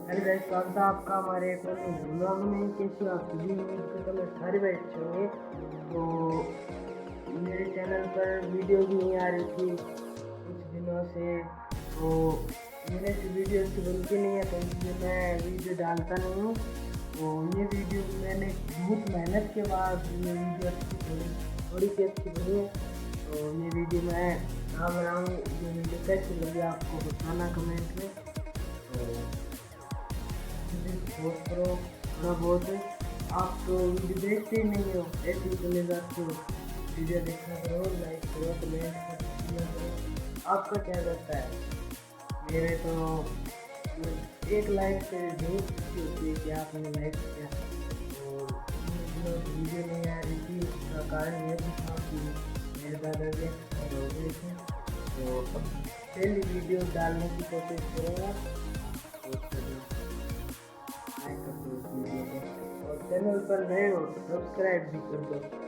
अरे गाइस, स्वागत है आपका हमारे एक और नए व्लॉग में। कैसे हो आप सभी? उम्मीद करता हूँ सारे भाई अच्छे होंगे। तो मेरे चैनल पर वीडियो भी नहीं आ रही थी कुछ दिनों से, तो मेरे से वीडियो अच्छी बनती नहीं है, तो इसलिए मैं वीडियो डालता नहीं हूँ। तो ये वीडियो मैंने बहुत मेहनत के बाद ये वीडियो अच्छी थोड़ी सी अच्छी बनी है। तो ये वीडियो मैं डाल रहा हूँ। ये वीडियो कैसी लगी आपको बताना कमेंट में। तो पोस्ट करो थोड़ा बहुत। आप तो वीडियो देखते ही नहीं हो, ऐसे ही चले जाते हो। वीडियो देखना करो, लाइक करो, कमेंट करो। आपका क्या करता है? मेरे तो एक लाइक से बहुत खुशी होती है कि आपने लाइक किया। तो वीडियो नहीं आ रही थी, उसका कारण ये भी था कि मेरे दादाजी एक्सपायर हो गए थे। तो अब डेली वीडियो डालने की कोशिश करूँगा। तो चलिए लाइक कर दो इस वीडियो को, और चैनल पर नए हो तो सब्सक्राइब भी कर दो।